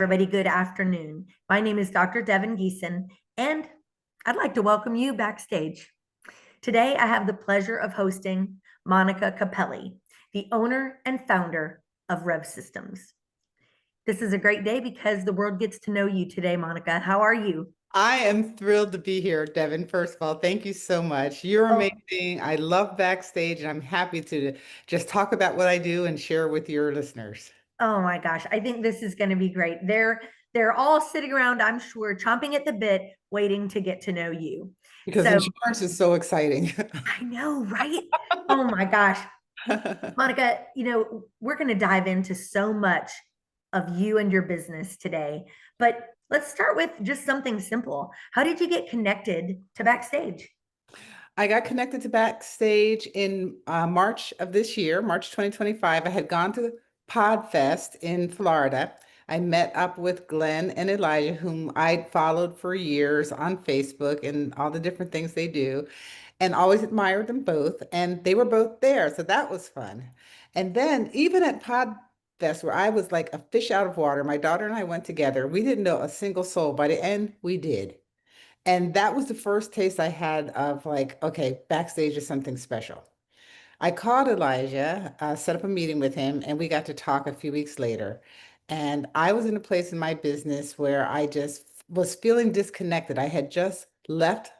everybody. Good afternoon. My name is Dr. Devin Geeson, and I'd like to welcome you backstage. Today, I have the pleasure of hosting Monica Capelli, the owner and founder of Rev Systems. This is a great day because the world gets to know you today, Monica. How are you? I am thrilled to be here, Devin. First of all, thank you so much. You're Oh, amazing. I love Backstage, and I'm happy to just talk about what I do and share with your listeners. oh my gosh, I think this is going to be great. They're all sitting around, I'm sure, chomping at the bit, waiting to get to know you. Because So insurance is so exciting. I know, right? Oh my gosh. Monica, we're going to dive into so much of you and your business today, but let's start with just something simple. How did you get connected to Backstage? I got connected to Backstage in March of this year, March 2025. I had gone to Podfest in Florida. I met up with Glenn and Elijah, whom I'd followed for years on Facebook and all the different things they do, and always admired them both. And they were both there, so that was fun. And then, even at Podfest, where I was like a fish out of water, my daughter and I went together. We didn't know a single soul. By the end, we did. And that was the first taste I had of like, okay, Backstage is something special. I called Elijah, set up a meeting with him, and we got to talk a few weeks later. And I was in a place in my business where I just was feeling disconnected. I had just left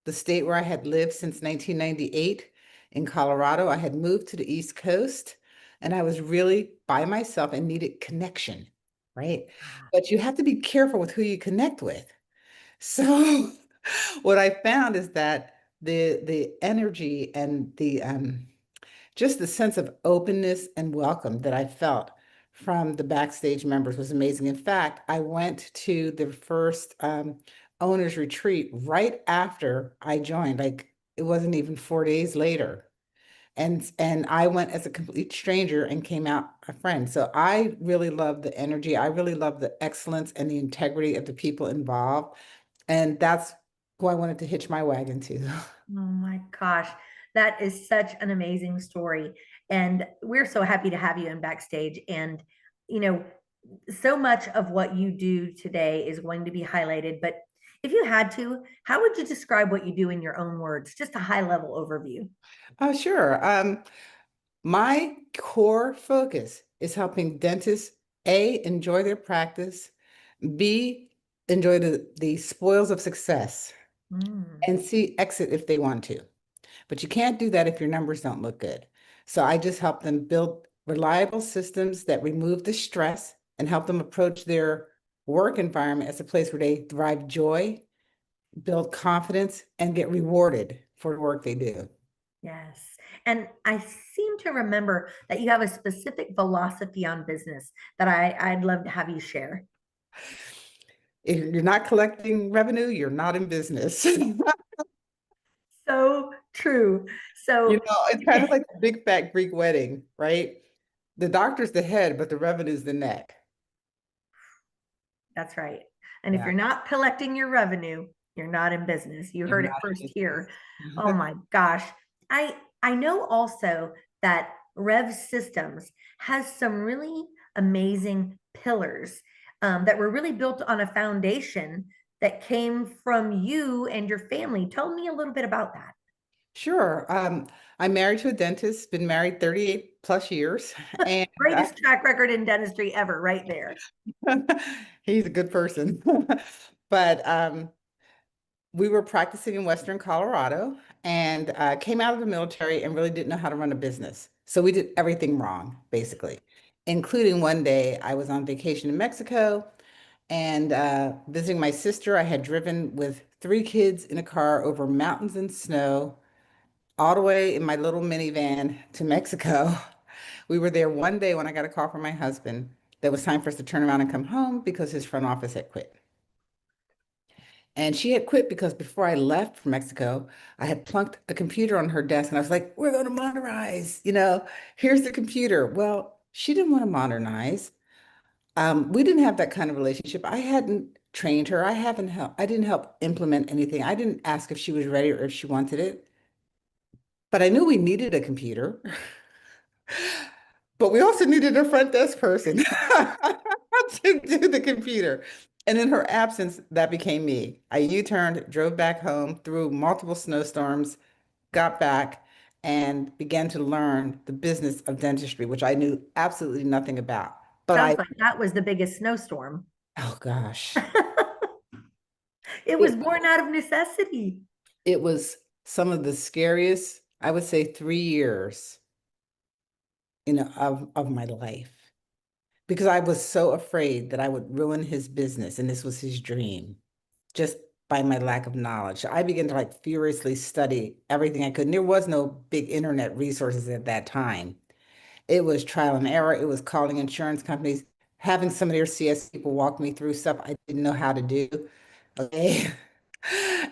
the state where I had lived since 1998 in Colorado. I had moved to the East Coast, and I was really by myself and needed connection, right? But you have to be careful with who you connect with. So what I found is that the energy and the just the sense of openness and welcome that I felt from the Backstage members was amazing. In fact, I went to the first owners retreat right after I joined. Like it wasn't even 4 days later. And I went as a complete stranger and came out a friend. So I really love the energy. I really love the excellence and the integrity of the people involved. And that's who I wanted to hitch my wagon to. Oh my gosh, that is such an amazing story. And we're so happy to have you in Backstage. And, you know, so much of what you do today is going to be highlighted. But if you had to, how would you describe what you do in your own words? Just a high level overview. Oh, sure. My core focus is helping dentists A, enjoy their practice, B, enjoy the spoils of success, Mm. and C, exit if they want to. But you can't do that if your numbers don't look good. So I just help them build reliable systems that remove the stress and help them approach their work environment as a place where they derive joy, build confidence, and get rewarded for the work they do. Yes. And I seem to remember that you have a specific philosophy on business that I'd love to have you share. If you're not collecting revenue, you're not in business. So true. So It's kind of like a big fat Greek wedding, right? The doctor's the head, but the revenue's the neck. that's right. And if Yeah, you're not collecting your revenue, you're not in business. You you're heard it not first in here. Oh business. my gosh. I know also that Rev Systems has some really amazing pillars that were really built on a foundation that came from you and your family. Tell me a little bit about that. Sure. I'm married to a dentist, been married 38 plus years, and Greatest track record in dentistry ever, right there. he's a good person. But we were practicing in Western Colorado and came out of the military and really didn't know how to run a business. So we did everything wrong, basically, including one day I was on vacation in Mexico and visiting my sister. I had driven with three kids in a car over mountains and snow, all the way in my little minivan to Mexico. We were there one day when I got a call from my husband that it was time for us to turn around and come home because his front office had quit. And she had quit because before I left for Mexico, I had plunked a computer on her desk and I was like, we're going to modernize, here's the computer. Well, she didn't want to modernize. We didn't have that kind of relationship. I hadn't trained her. I didn't help implement anything. I didn't ask if she was ready or if she wanted it. But I knew we needed a computer, but we also needed a front desk person. to do the computer. And in her absence, that became me. I U-turned, drove back home through multiple snowstorms, got back, and began to learn the business of dentistry, which I knew absolutely nothing about. But Sounds like that was the biggest snowstorm. oh gosh, It was it, born out of necessity. it was some of the scariest, I would say, 3 years, of my life. Because I was so afraid that I would ruin his business, and this was his dream, just by my lack of knowledge. I began to like furiously study everything I could. And there was no big internet resources at that time. It was trial and error. It was calling insurance companies, having some of their CS people walk me through stuff I didn't know how to do. Okay.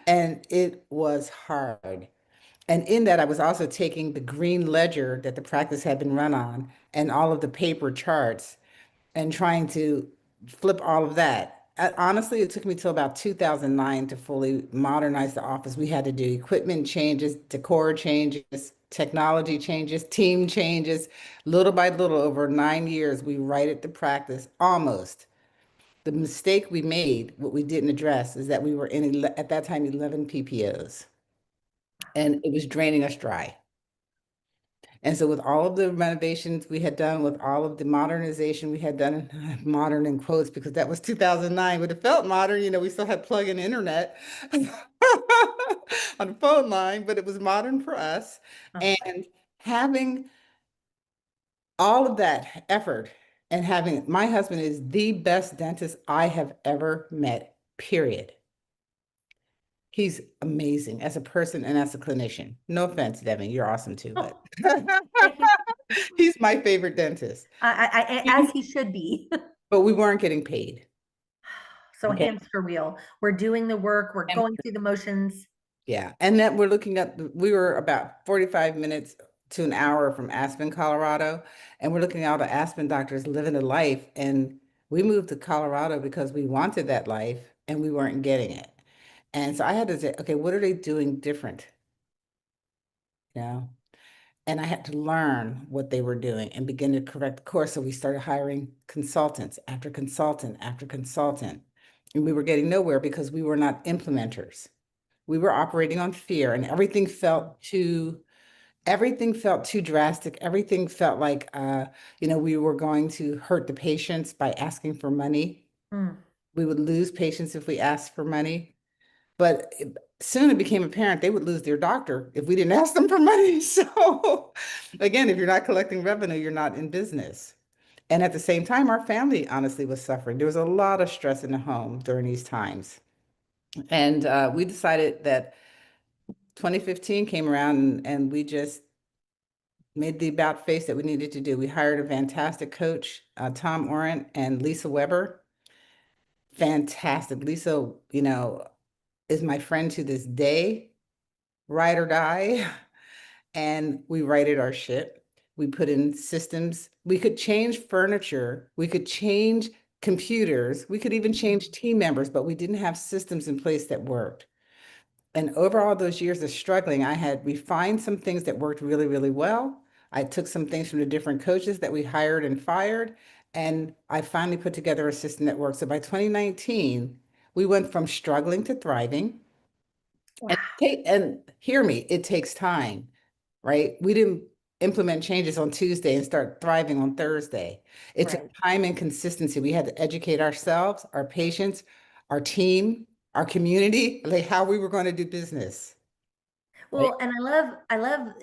And it was hard. And in that, I was also taking the green ledger that the practice had been run on and all of the paper charts and trying to flip all of that. Honestly, it took me till about 2009 to fully modernize the office. We had to do equipment changes, decor changes, technology changes, team changes. Little by little, over 9 years, we righted the practice almost. The mistake we made, what we didn't address, is that we were in, at that time, 11 PPOs, and it was draining us dry. And so with all of the renovations we had done, with all of the modernization we had done, modern in quotes, because that was 2009, but it felt modern, we still had plug-in internet on the phone line, but it was modern for us. Oh, And having all of that effort and having my husband is the best dentist I have ever met, period. He's amazing as a person and as a clinician. No offense, Devin, you're awesome too, but oh, thank you. he's my favorite dentist. As he should be. But we weren't getting paid. So Okay. hamster wheel. We're doing the work. We're And going through the motions. yeah. And that we're looking at, we were about 45 minutes to an hour from Aspen, Colorado. And we're looking at all the Aspen doctors living a life. And we moved to Colorado because we wanted that life and we weren't getting it. And so I had to say, okay, what are they doing different? You know? And I had to learn what they were doing and begin to correct the course. So we started hiring consultants after consultant after consultant. And we were getting nowhere because we were not implementers. We were operating on fear, and everything felt too drastic. Everything felt like we were going to hurt the patients by asking for money. Mm. We would lose patients if we asked for money. But soon it became apparent they would lose their doctor if we didn't ask them for money. So again, if you're not collecting revenue, you're not in business. And at the same time, our family honestly was suffering. There was a lot of stress in the home during these times. And we decided that 2015 came around and we just made the about face that we needed to do. We hired a fantastic coach, Tom Orant and Lisa Weber. Fantastic. Lisa, is my friend to this day, ride or die. And we righted our ship. We put in systems. We could change furniture. We could change computers. We could even change team members, but we didn't have systems in place that worked. And over all those years of struggling, I had refined some things that worked really, really well. I took some things from the different coaches that we hired and fired, and I finally put together a system that worked. So by 2019, we went from struggling to thriving. Wow. And hear me, it takes time, right? We didn't implement changes on Tuesday and start thriving on Thursday. It took Right. time and consistency. We had to educate ourselves, our patients, our team, our community, like how we were going to do business. Right. Well, and I love,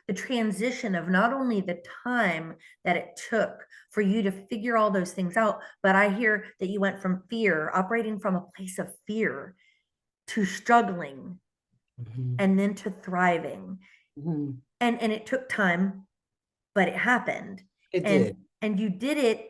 the transition of not only the time that it took for you to figure all those things out, but I hear that you went from fear, operating from a place of fear, to struggling Mhm. and then to thriving. Mhm. And it took time, but it happened. It And did. and you did it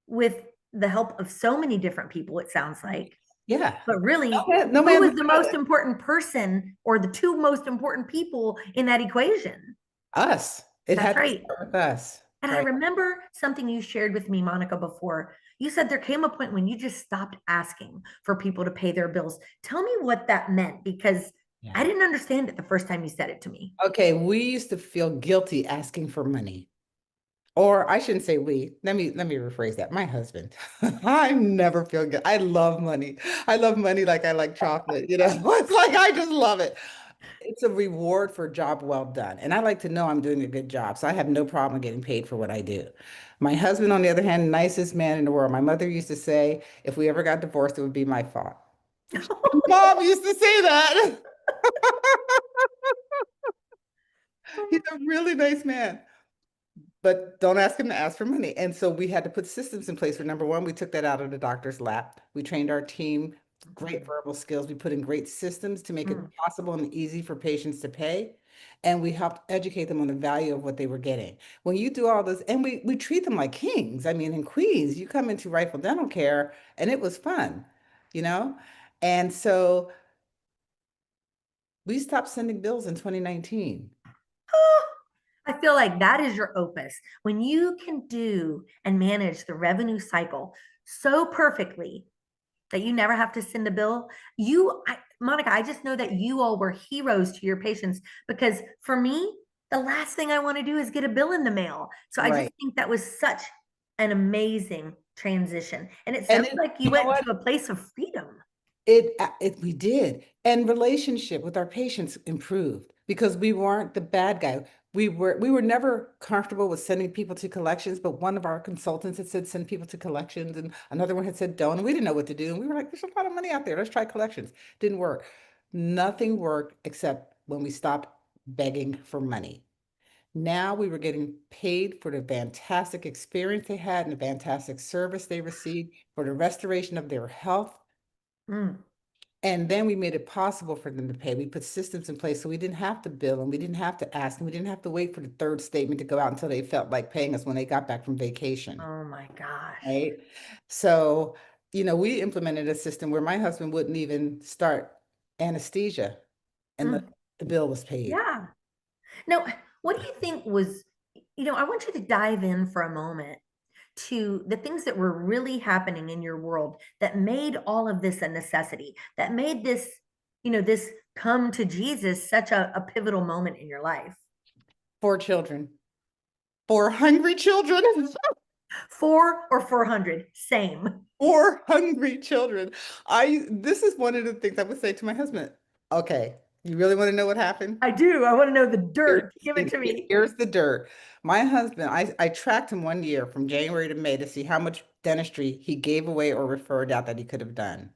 with the help of so many different people, it sounds like. Yeah. But really, No who man was would the do most it. important person or the two most important people in that equation? Us. It That's had to right. start with us. And I Right. remember something you shared with me, Monica, before. You said there came a point when you just stopped asking for people to pay their bills. Tell me what that meant because I Yeah. didn't understand it the first time you said it to me. Okay. We used to feel guilty asking for money. Or I shouldn't say we. Let me rephrase that. My husband. I never feel good. I love money. I love money like I like chocolate, you know. It's like I just love it. It's a reward for a job well done. And I like to know I'm doing a good job. So I have no problem getting paid for what I do. My husband, on the other hand, nicest man in the world. My mother used to say, if we ever got divorced, it would be my fault. Mom used to say that. He's a really nice man. But don't ask him to ask for money. And so we had to put systems in place. For number one, we took that out of the doctor's lap. We trained our team, great Mhm. verbal skills. We put in great systems to make it Mm. possible and easy for patients to pay. And we helped educate them on the value of what they were getting. When you do all this, and we treat them like kings, I mean, and queens, you come into Rifle Dental Care, and it was fun, you know? And so we stopped sending bills in 2019. I feel like that is your opus. When you can do and manage the revenue cycle so perfectly that you never have to send a bill, Monica, I just know that you all were heroes to your patients because for me, the last thing I want to do is get a bill in the mail. So I just Right. think that was such an amazing transition. And it And sounds it, like you you know went what? to a place of freedom. It we did. And relationship with our patients improved because we weren't the bad guy. We were never comfortable with sending people to collections, but one of our consultants had said send people to collections and another one had said don't. And we didn't know what to do. And we were like, there's a lot of money out there. Let's try collections. Didn't work. Nothing worked except when we stopped begging for money. Now we were getting paid for the fantastic experience they had and the fantastic service they received for the restoration of their health, Mm. and then we made it possible for them to pay. We put systems in place so we didn't have to bill and we didn't have to ask and we didn't have to wait for the third statement to go out until they felt like paying us when they got back from vacation, Oh my gosh. right? So, we implemented a system where my husband wouldn't even start anesthesia and the, Mm. the bill was paid. Yeah. Now, what do you think was, I want you to dive in for a moment to the things that were really happening in your world that made all of this a necessity, that made this, this come to Jesus such a pivotal moment in your life. Four children, four hungry children, Four or 400, same. four hungry children. This is one of the things I would say to my husband. Okay, you really want to know what happened? I do. I want to know the Here's, dirt. Give it to me. here's the dirt. My husband, I tracked him one year from January to May to see how much dentistry he gave away or referred out that he could have done.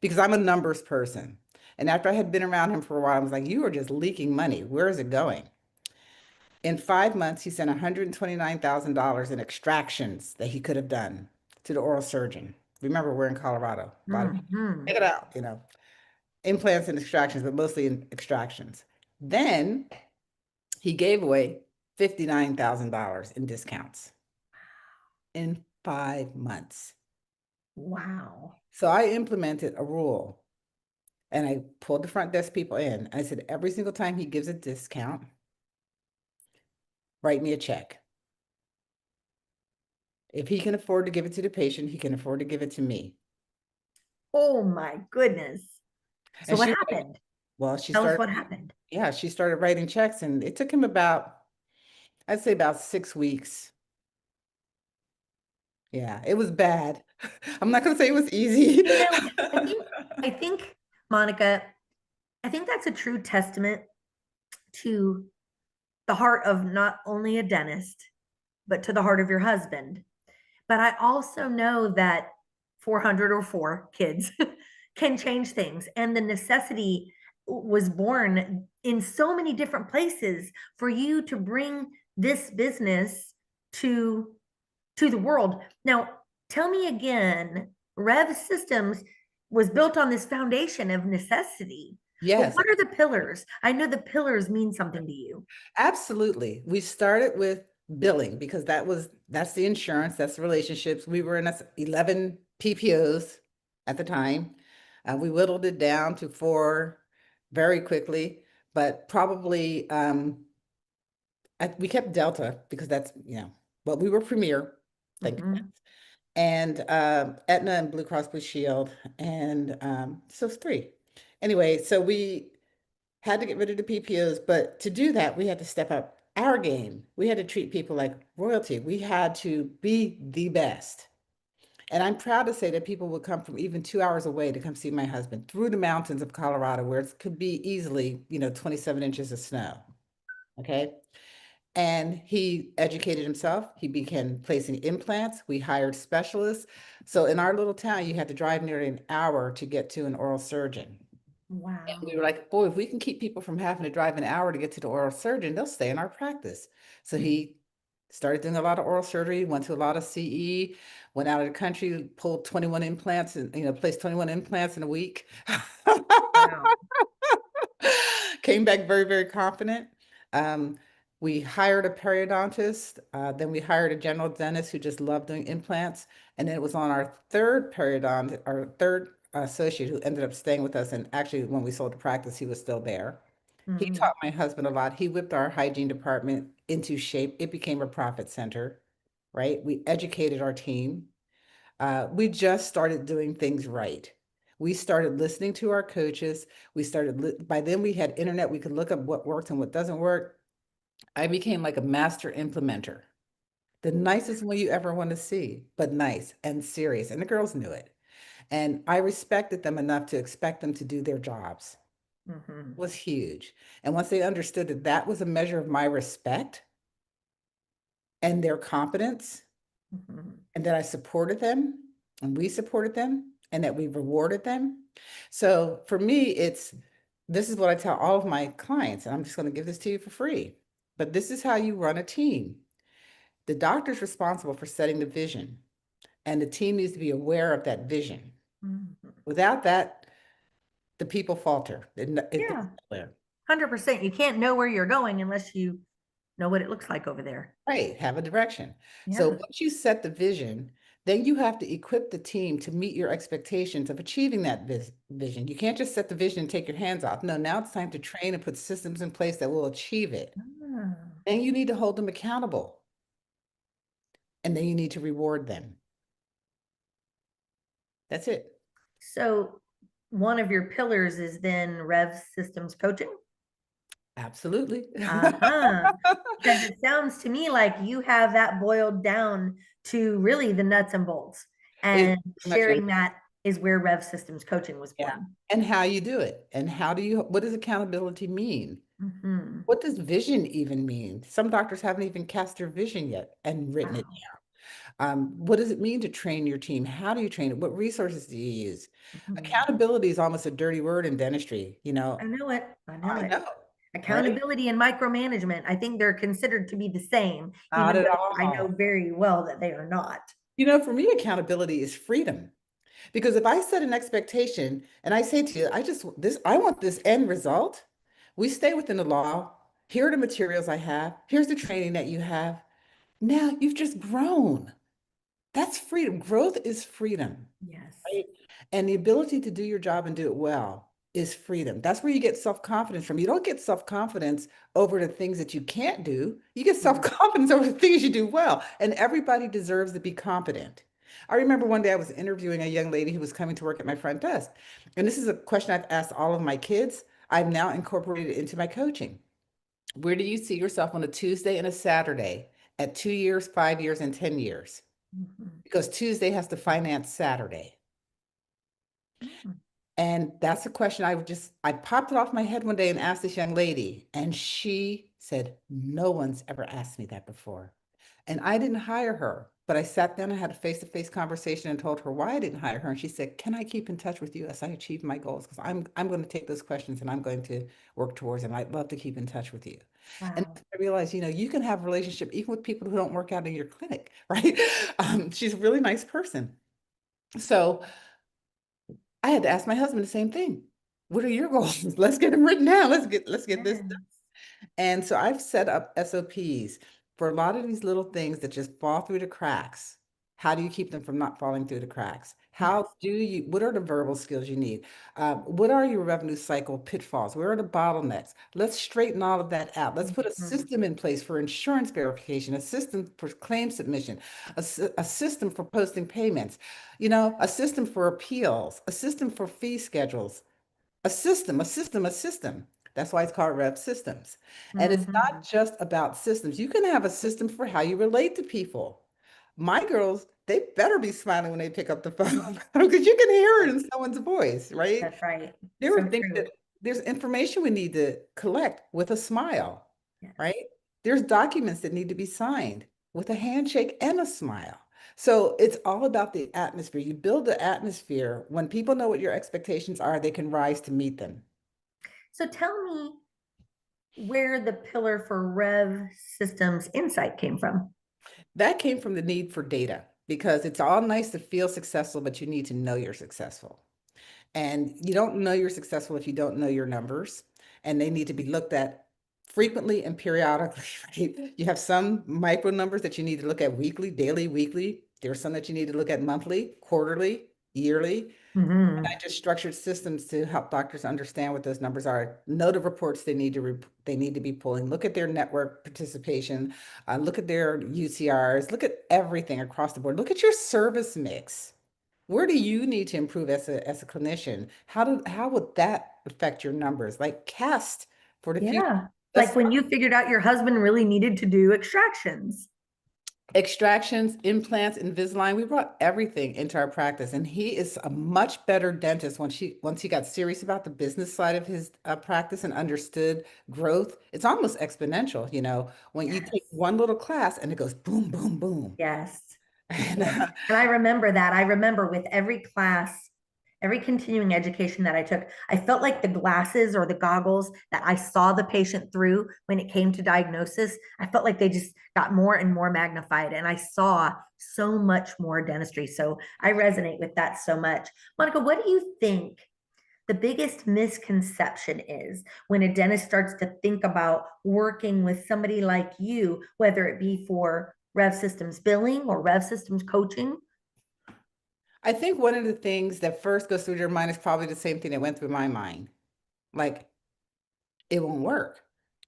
Because I'm a numbers person. And after I had been around him for a while, I was like, you are just leaking money. Where is it going? In 5 months, he sent $129,000 in extractions that he could have done to the oral surgeon. Remember, we're in Colorado. A lot of people Hmm. take it out, implants and extractions, but mostly in extractions. Then he gave away $59,000 in discounts in 5 months. Wow. So I implemented a rule and I pulled the front desk people in. I said, every single time he gives a discount, write me a check. If he can afford to give it to the patient, he can afford to give it to me. Oh my goodness. So And what she, happened? well, she Tell us started, what happened. yeah, she started writing checks and it took him about, I'd say about 6 weeks. Yeah, it was bad. I'm not going to say it was easy. You know, I think, I think, Monica, I think that's a true testament to the heart of not only a dentist, but to the heart of your husband. But I also know that 400 or four kids can change things. And the necessity was born in so many different places for you to bring this business to to the world. Now, tell me again, Rev Systems was built on this foundation of necessity. But Yes, what are the pillars? I know the pillars mean something to you. absolutely. We started with billing because that's the insurance, that's the relationships. We were in 11 PPOs at the time. We whittled it down to four very quickly, but probably we kept Delta because but we were Premier, thank goodness. Mhm. And Aetna and Blue Cross Blue Shield, and so it's three. Anyway, so we had to get rid of the PPOs, but to do that, we had to step up our game. We had to treat people like royalty. We had to be the best. And I'm proud to say that people would come from even 2 hours away to come see my husband through the mountains of Colorado, where it could be easily, 27 inches of snow. Okay. And he educated himself. He began placing implants. We hired specialists. So in our little town, you had to drive nearly an hour to get to an oral surgeon. And we Wow. were like, boy, if we can keep people from having to drive an hour to get to the oral surgeon, they'll stay in our practice. So he started doing a lot of oral surgery, went to a lot of CE, went out of the country, pulled 21 implants and, placed 21 implants in a week. Wow. Came back very, very confident. Um, we hired a periodontist, then we hired a general dentist who just loved doing implants. And then it was on our third periodontist, our third associate who ended up staying with us. And actually, when we sold the practice, he was still there. He Mhm. taught my husband a lot. He whipped our hygiene department into shape. It became a profit center, right? We educated our team. We just started doing things right. We started listening to our coaches. By then we had internet. We could look up what works and what doesn't work. I became like a master implementer. The nicest one you ever want to see, but nice and serious. And the girls knew it. And I respected them enough to expect them to do their jobs. Mhm. Was huge. And once they understood that that was a measure of my respect and their competence, Mhm. and that I supported them and we supported them and that we rewarded them. So for me, this is what I tell all of my clients, and I'm just going to give this to you for free. But this is how you run a team. The doctor's responsible for setting the vision, and the team needs to be aware of that vision. Mhm. Without that, the people falter. It goes Yeah, nowhere. 100%. You can't know where you're going unless you know what it looks like over there. Right, have a direction. So Yeah. once you set the vision, then you have to equip the team to meet your expectations of achieving that vision. You can't just set the vision and take your hands off. No, now it's time to train and put systems in place that will achieve it. Ah. Then you need to hold them accountable, and then you need to reward them. That's it. So one of your pillars is then Rev Systems coaching. Absolutely. Uh-huh. Because it sounds to me like you have that boiled down to really the nuts and bolts. It And pretty much is. sharing that is where Rev Systems coaching was Yeah. born. And how you do it. And what does accountability mean? Mhm. What does vision even mean? Some doctors haven't even cast their vision yet and written it. Wow. What does it mean to train your team? How do you train it? What resources do you use? Mhm. Accountability is almost a dirty word in dentistry. I know it. I know I it. know, right? Accountability and micromanagement, I think they're considered to be the same, Not even at though I know all. very well that they are not. For me, accountability is freedom. Because if I set an expectation and I say to you, I want this end result, we stay within the law. Here are the materials I have. Here's the training that you have. Now you've just grown. That's freedom. Growth is freedom. Yes. Right? And the ability to do your job and do it well is freedom. That's where you get self-confidence from. You don't get self-confidence over the things that you can't do. You get Mhm. self-confidence over the things you do well. And everybody deserves to be competent. I remember one day I was interviewing a young lady who was coming to work at my front desk. And this is a question I've asked all of my kids. I've now incorporated it into my coaching. Where do you see yourself on a Tuesday and a Saturday at 2 years, 5 years, and 10 years? Mhm. Because Tuesday has to finance Saturday. Mhm. And that's a question I popped it off my head one day and asked this young lady, and she said, no one's ever asked me that before. And I didn't hire her, but I sat down and had a face-to-face conversation and told her why I didn't hire her. And she said, can I keep in touch with you as I achieve my goals? Because I'm going to take those questions and I'm going to work towards them. I'd love to keep in touch with you. And Wow. I realized, you can have a relationship even with people who don't work out in your clinic, right? She's a really nice person. So I had to ask my husband the same thing. What are your goals? Let's get them written down. Let's get this. Yes. And so I've set up SOPs for a lot of these little things that just fall through the cracks. How do you keep them from not falling through the cracks? Yes. What are the verbal skills you need? What are your revenue cycle pitfalls? Where are the bottlenecks? Let's straighten all of that out. Let's put a Mhm. system in place for insurance verification, a system for claim submission, a system for posting payments, a system for appeals, a system for fee schedules, a system. That's why it's called Rev Systems. And it's Hmm. not just about systems. You can have a system for how you relate to people. My girls, they better be smiling when they pick up the phone because you can hear it in someone's voice, right? That's right. There So are things true. that there's information we need to collect with a smile, Yes. right? There's documents that need to be signed with a handshake and a smile. So it's all about the atmosphere. You build the atmosphere. When people know what your expectations are, they can rise to meet them. So tell me where the pillar for Rev Systems Insight came from. That came from the need for data because it's all nice to feel successful, but you need to know you're successful. And you don't know you're successful if you don't know your numbers, and they need to be looked at frequently and periodically, right? You have some micro numbers that you need to look at weekly, daily, weekly. There's some that you need to look at monthly, quarterly, yearly. I Hmm. just structured systems to help doctors understand what those numbers are. Know the reports they need to be pulling. Look at their network participation. Look at their UCRs. Look at everything across the board. Look at your service mix. Where do you need to improve as a clinician? How would that affect your numbers? Like cast for the future. Yeah. Let's Like when you figured out your husband really needed to do extractions. extractions, implants, Invisalign. We brought everything into our practice, and he is a much better dentist once he got serious about the business side of his practice and understood growth. It's almost exponential, when you take Yes. one little class and it goes boom, boom, boom. Yes. And Yes. And I remember that. I remember with every class, every continuing education that I took, I felt like the glasses or the goggles that I saw the patient through when it came to diagnosis, I felt like they just got more and more magnified. And I saw so much more dentistry. So I resonate with that so much. Monica, what do you think the biggest misconception is when a dentist starts to think about working with somebody like you, whether it be for Rev Systems billing or Rev Systems coaching? I think one of the things that first goes through your mind is probably the same thing that went through my mind. Like, it won't work.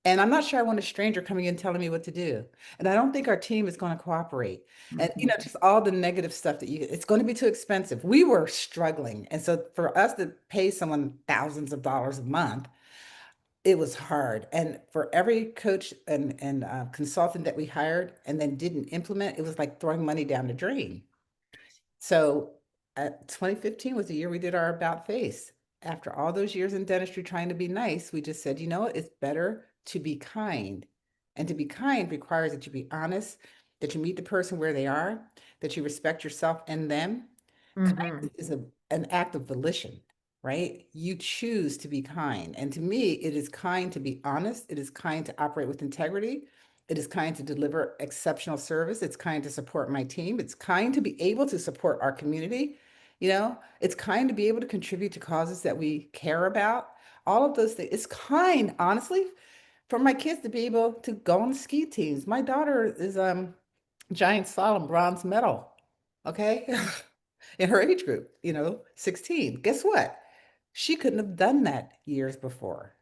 And I'm not sure I want a stranger coming in telling me what to do. And I don't think our team is going to cooperate. And, Mhm. just all the negative stuff it's going to be too expensive. We were struggling. And so for us to pay someone thousands of dollars a month, it was hard. And for every coach and consultant that we hired and then didn't implement, it was like throwing money down the drain. So 2015 was the year we did our about face. After all those years in dentistry trying to be nice, we just said, you know what, it's better to be kind. And to be kind requires that you be honest, that you meet the person where they are, that you respect yourself and them. Mhm. Kindness is an act of volition, right? You choose to be kind. And to me, it is kind to be honest. It is kind to operate with integrity. It is kind to deliver exceptional service. It's kind to support my team. It's kind to be able to support our community. It's kind to be able to contribute to causes that we care about. All of those things. It's kind, honestly, for my kids to be able to go on ski teams. My daughter is giant slalom bronze medal. Okay. In her age group, 16. Guess what? She couldn't have done that years before.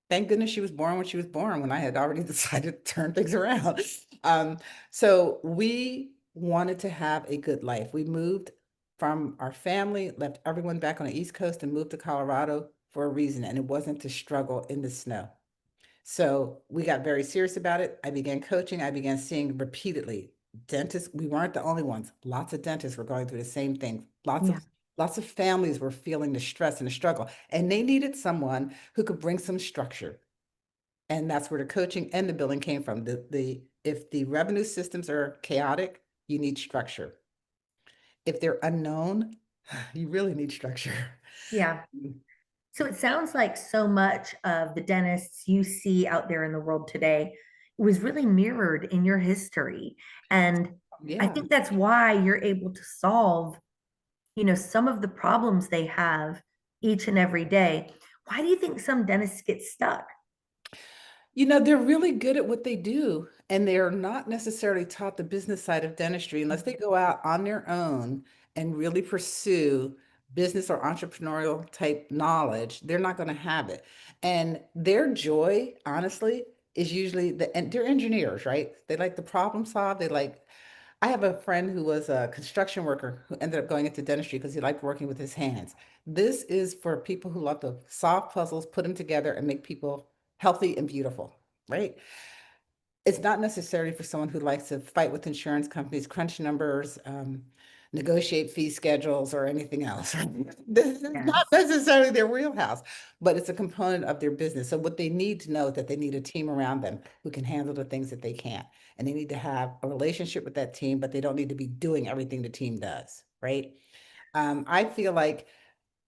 Thank goodness she was born when she was born, when I had already decided to turn things around. Um, so we wanted to have a good life. We moved from our family, left everyone back on the East Coast and moved to Colorado for a reason, and it wasn't to struggle in the snow. So we got very serious about it. I began coaching. I began seeing repeatedly dentists. We weren't the only ones. Lots of dentists were going through the same thing. Yeah. Lots of families were feeling the stress and the struggle, and they needed someone who could bring some structure. And that's where the coaching and the billing came from. The if the revenue systems are chaotic, you need structure. If they're unknown, you really need structure. Yeah. So it sounds like so much of the dentists you see out there in the world today was really mirrored in your history. And I Yeah. think that's why you're able to solve, some of the problems they have each and every day. Why do you think some dentists get stuck? They're really good at what they do, and they're not necessarily taught the business side of dentistry unless they go out on their own and really pursue business or entrepreneurial type knowledge. They're not going to have it. And their joy, honestly, is usually and they're engineers, right? They like to problem solve. They like I have a friend who was a construction worker who ended up going into dentistry because he liked working with his hands. This is for people who love to solve puzzles, put them together, and make people healthy and beautiful, right? It's not necessarily for someone who likes to fight with insurance companies, crunch numbers, negotiate fee schedules, or anything else. This is not Yes. necessarily their wheelhouse, but it's a component of their business. So what they need to know is that they need a team around them who can handle the things that they can't. And they need to have a relationship with that team, but they don't need to be doing everything the team does, right? I feel like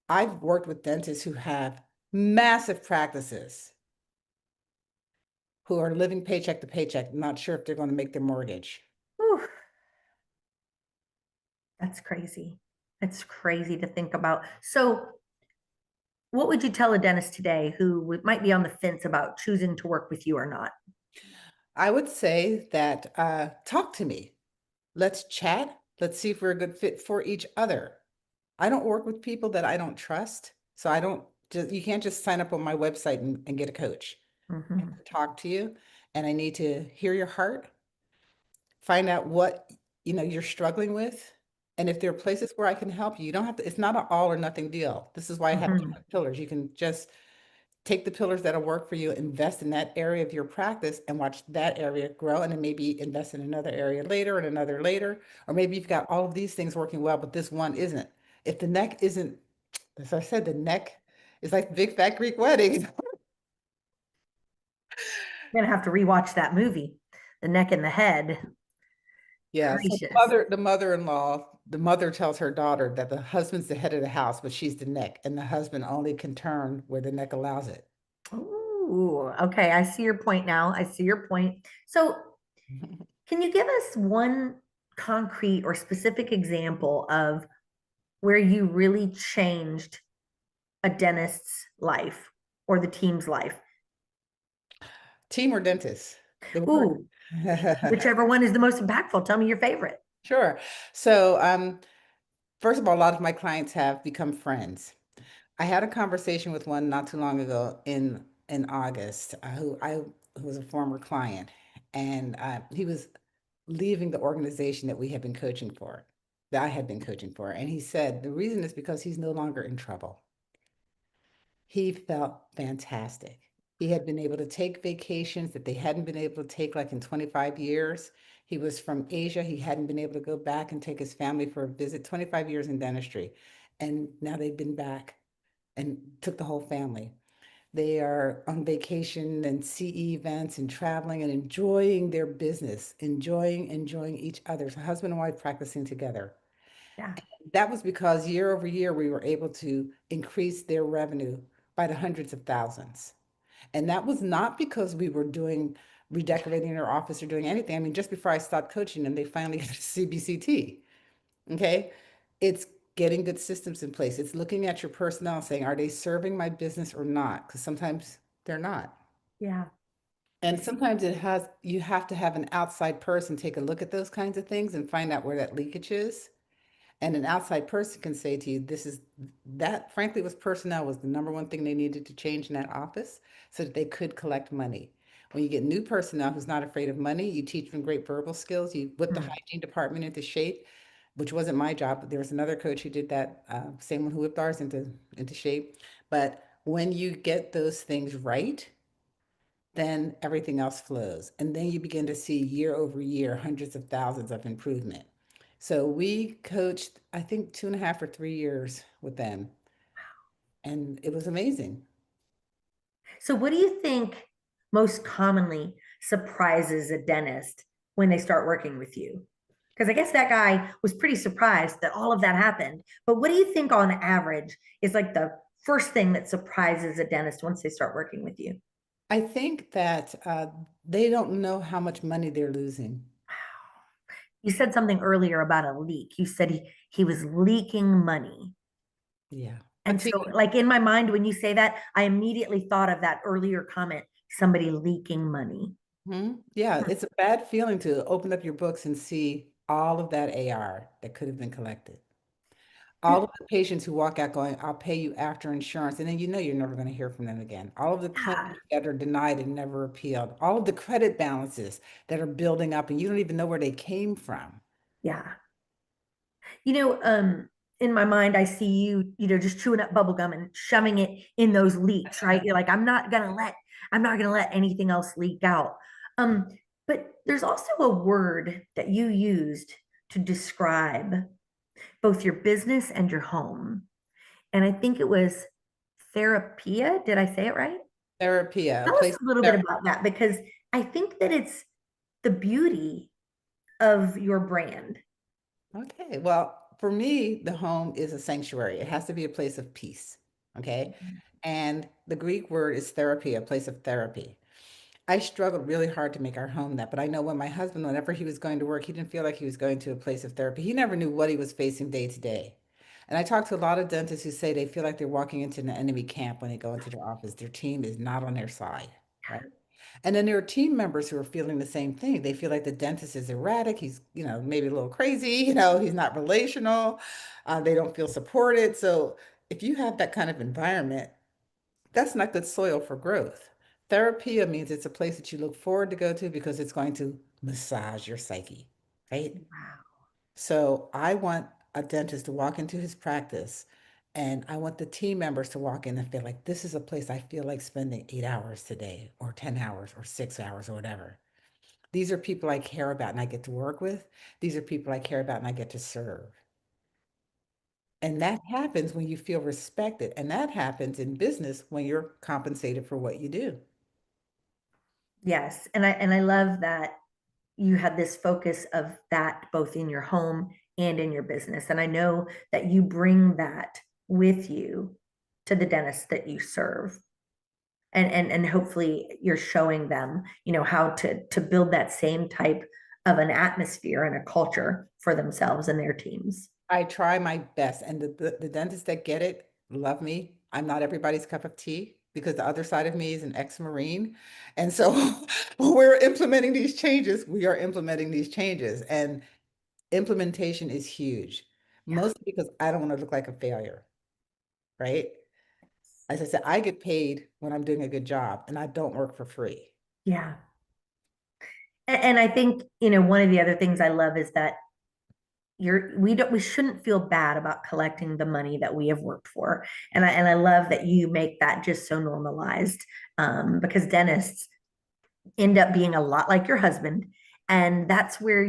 I've worked with dentists who have massive practices who are living paycheck to paycheck, not sure if they're going to make their mortgage. Whew, that's crazy. It's crazy to think about. So, what would you tell a dentist today who might be on the fence about choosing to work with you or not? I would say that talk to me. Let's chat. Let's see if we're a good fit for each other. I don't work with people that I don't trust. So I don't just, you can't just sign up on my website and get a coach. I Hmm. have to talk to you and I need to hear your heart, find out what you're struggling with. And if there are places where I can help you, you don't have to, it's not an all or nothing deal. This is why I have Hmm. different pillars. You can just take the pillars that'll work for you, invest in that area of your practice and watch that area grow, and then maybe invest in another area later and another later. Or maybe you've got all of these things working well, but this one isn't. If the neck isn't, as I said, the neck is like the big fat Greek wedding. I'm gonna have to rewatch that movie, The Neck and the Head. Yeah, so Gracious. the mother-in-law, the mother tells her daughter that the husband's the head of the house, but she's the neck, and the husband only can turn where the neck allows it. Ooh, okay. I see your point now. I see your point. So, can you give us one concrete or specific example of where you really changed a dentist's life or the team's life? Team or dentist? They were. Ooh, whichever one is the most impactful. Tell me your favorite. Sure. So, first of all, a lot of my clients have become friends. I had a conversation with one not too long ago in August, who was a former client, and he was leaving the organization that we had been coaching for, that I had been coaching for, and he said the reason is because he's no longer in trouble. He felt fantastic. He had been able to take vacations that they hadn't been able to take like in 25 years. He was from Asia. He hadn't been able to go back and take his family for a visit, 25 years in dentistry. And now they've been back and took the whole family. They are on vacation and CE events and traveling and enjoying their business, enjoying each other. So husband and wife practicing together. Yeah. That was because year over year, we were able to increase their revenue by the hundreds of thousands. And that was not because we were doing redecorating their office or doing anything. I mean, just before I stopped coaching them, they finally got a CBCT. Okay. It's getting good systems in place. It's looking at your personnel saying, are they serving my business or not? Because sometimes they're not. Yeah. And sometimes you have to have an outside person take a look at those kinds of things and find out where that leakage is. And an outside person can say to you, this is that, frankly, was personnel was the number one thing they needed to change in that office so that they could collect money. When you get new personnel who's not afraid of money, you teach them great verbal skills, you put the Mm. hygiene department into shape, which wasn't my job, but there was another coach who did that, same one who whipped ours into shape. But when you get those things right, then everything else flows. And then you begin to see year over year hundreds of thousands of improvement. So we coached, I think, 2.5 or 3 years with them, and it was amazing. So, what do you think most commonly surprises a dentist when they start working with you? Because I guess that guy was pretty surprised that all of that happened. But what do you think on average is like the first thing that surprises a dentist once they start working with you? I think that they don't know how much money they're losing. You said something earlier about a leak. You said he was leaking money. Yeah. And so, like in my mind, when you say that, I immediately thought of that earlier comment, somebody leaking money. Yeah, it's a bad feeling to open up your books and see all of that AR that could have been collected. All of the patients who walk out going, I'll pay you after insurance, and then you're never going to hear from them again. All of the Yeah. claims that are denied and never appealed, all of the credit balances that are building up, and you don't even know where they came from. Yeah. You know, in my mind, I see you, just chewing up bubble gum and shoving it in those leaks, right? You're like, I'm not gonna let anything else leak out. Um, but there's also a word that you used to describe both your business and your home. And I think it was therapia. Did I say it right? Therapy, a Tell us place a little bit of about that because I think that it's the beauty of your brand. Okay, well, for me, the home is a sanctuary. It has to be a place of peace. Okay. And the Greek word is therapy, a place of therapy. I struggled really hard to make our home that, but I know when my husband, whenever he was going to work, he didn't feel like he was going to a place of therapy. He never knew what he was facing day to day. And I talk to a lot of dentists who say they feel like they're walking into an enemy camp when they go into their office. Their team is not on their side, right? And then there are team members who are feeling the same thing. They feel like the dentist is erratic. He's, maybe a little crazy, he's not relational. They don't feel supported. So if you have that kind of environment, that's not good soil for growth. Therapy means it's a place that you look forward to go to because it's going to massage your psyche, right? Wow. So I want a dentist to walk into his practice and I want the team members to walk in and feel like this is a place I feel like spending 8 hours today or 10 hours or 6 hours or whatever. These are people I care about and I get to work with. These are people I care about and I get to serve. And that happens when you feel respected. And that happens in business when you're compensated for what you do. Yes. And I love that you have this focus of that both in your home and in your business. And I know that you bring that with you to the dentists that you serve. And hopefully you're showing them, how to build that same type of an atmosphere and a culture for themselves and their teams. I try my best. And the dentists that get it love me. I'm not everybody's cup of tea because the other side of me is an ex-Marine. And so when we're implementing these changes, we are implementing these changes. And implementation is huge, Yeah. mostly because I don't want to look like a failure, right? As I said, I get paid when I'm doing a good job and I don't work for free. Yeah. And I think, one of the other things I love is that we shouldn't feel bad about collecting the money that we have worked for. And I love that you make that just so normalized, because dentists end up being a lot like your husband. And that's where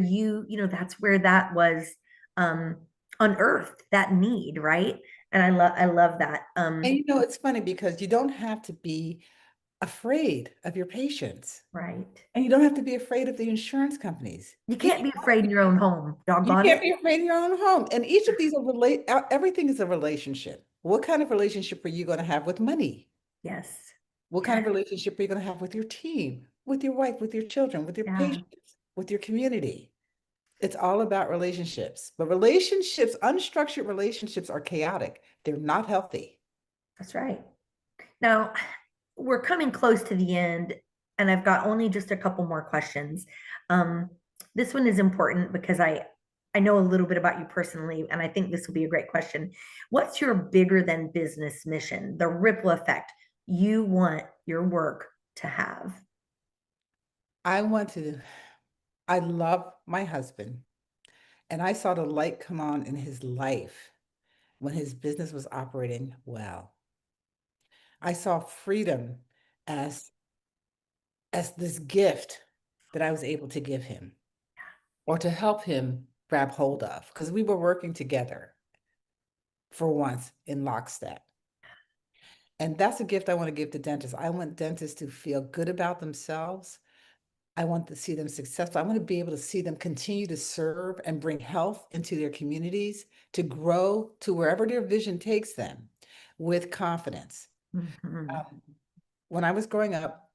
that's where that was um, unearthed, that need, right? And I love that. And it's funny because you don't have to be afraid of your patients. Right. And you don't have to be afraid of the insurance companies. You can't be afraid in your own home, You doggone can't it. be afraid in your own home. And each of these everything is a relationship. What kind of relationship are you going to have with money? Yes. What kind Yeah. of relationship are you going to have with your team, with your wife, with your children, with your Yeah. patients, with your community? It's all about relationships. But relationships, unstructured relationships are chaotic. They're not healthy. That's right. Now, we're coming close to the end, and I've got only just a couple more questions. Um, this one is important because I know a little bit about you personally, and I think this will be a great question. What's your bigger than business mission, the ripple effect you want your work to have? I want to, I love my husband. And I saw the light come on in his life when his business was operating well. I saw freedom as as this gift that I was able to give him or to help him grab hold of because we were working together for once in lockstep. And that's a gift I want to give to dentists. I want dentists to feel good about themselves. I want to see them successful. I want to be able to see them continue to serve and bring health into their communities, to grow to wherever their vision takes them with confidence. Mhm. Um, when I was growing up,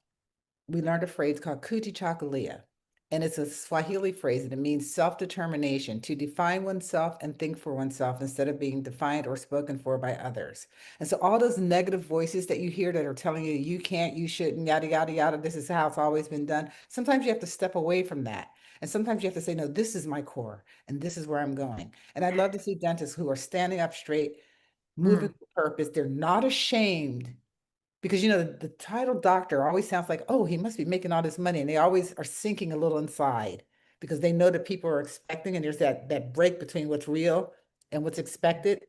we learned a phrase called kuti chakalia. And it's a Swahili phrase and it means self-determination, to define oneself and think for oneself instead of being defined or spoken for by others. And so all those negative voices that you hear that are telling you you can't, you shouldn't, yada, yada, yada, this is how it's always been done. Sometimes you have to step away from that. And sometimes you have to say, no, this is my core and this is where I'm going. And I'd love to see dentists who are standing up straight, moving Mm. with purpose. They're not ashamed because the title doctor always sounds like, oh, he must be making all this money, and they always are sinking a little inside because they know that people are expecting, and there's that break between what's real and what's expected.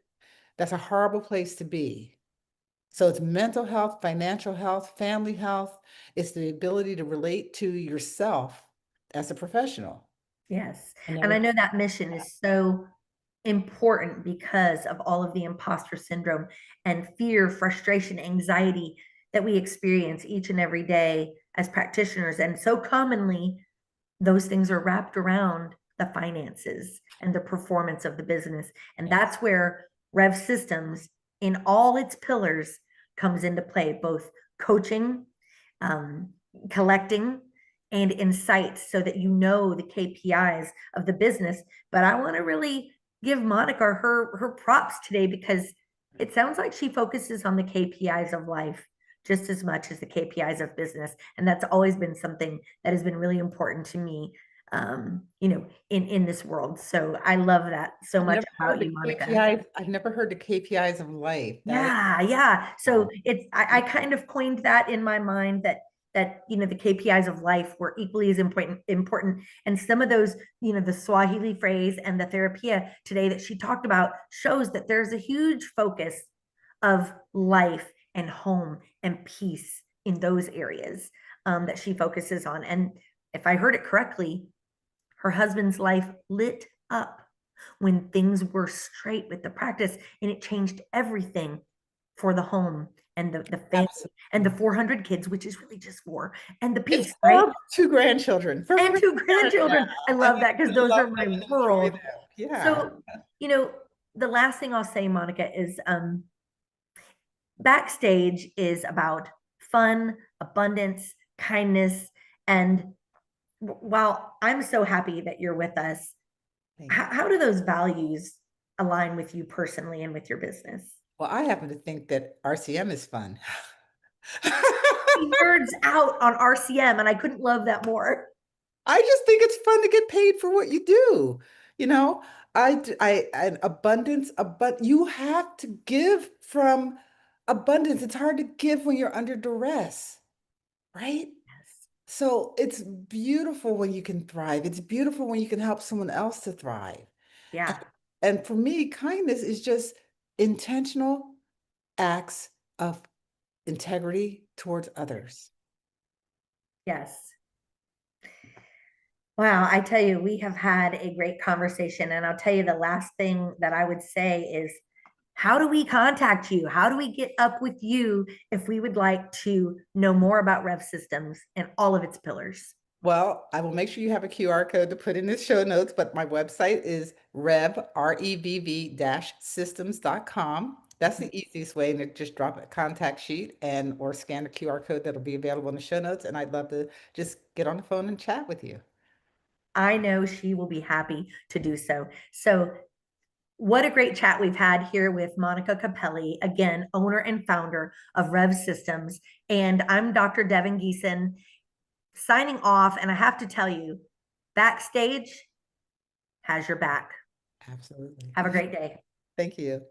That's a horrible place to be. So it's mental health, financial health, family health. It's the ability to relate to yourself as a professional. Yes. And And I then know that mission is so important because of all of the imposter syndrome and fear, frustration, anxiety that we experience each and every day as practitioners. And so commonly, those things are wrapped around the finances and the performance of the business. And yes, that's where Rev Systems, in all its pillars, comes into play, both coaching, um, collecting, and insights so that you know the KPIs of the business. But I want to really give Monica her props today because it sounds like she focuses on the KPIs of life just as much as the KPIs of business. And that's always been something that has been really important to me, in this world. So I love that so I've much never heard about the you, Monica. KPIs. I've never heard the KPIs of life. That is Yeah, yeah. So wow. I kind of coined that in my mind that the KPIs of life were equally as important. And some of those, the Swahili phrase and the therapia today that she talked about shows that there's a huge focus of life and home and peace in those areas that she focuses on. And if I heard it correctly, her husband's life lit up when things were straight with the practice, and it changed everything for the home and the family and the Absolutely. 400 kids, which is really just four, and the It's peace, right? for two grandchildren. For And two yeah. grandchildren. I And love that because you those love are my them and enjoy world. them. Yeah. So, you know, the last thing I'll say, Monica, is backstage is about fun, abundance, kindness. And while I'm so happy that you're with us, Thank you. how do those values align with you personally and with your business? Well, I happen to think that RCM is fun. He nerds out on RCM, and I couldn't love that more. I just think it's fun to get paid for what you do. You know, and abundance, but you have to give from abundance. It's hard to give when you're under duress, right? Yes. So it's beautiful when you can thrive. It's beautiful when you can help someone else to thrive. And, Yeah. and for me, kindness is just intentional acts of integrity towards others. Yes. Wow. I tell you, we have had a great conversation. And I'll tell you, the last thing that I would say is how do we contact you? How do we get up with you if we would like to know more about Rev Systems and all of its pillars? Well, I will make sure you have a QR code to put in the show notes, but my website is revv-systems.com. That's the easiest way, and just drop a contact sheet and or scan the QR code that'll be available in the show notes. And I'd love to just get on the phone and chat with you. I know she will be happy to do so. So, what a great chat we've had here with Monica Capelli, again, owner and founder of Rev Systems. And I'm Dr. Devin Geeson signing off. And I have to tell you, Backstage has your back. Absolutely. Have a great day. Thank you.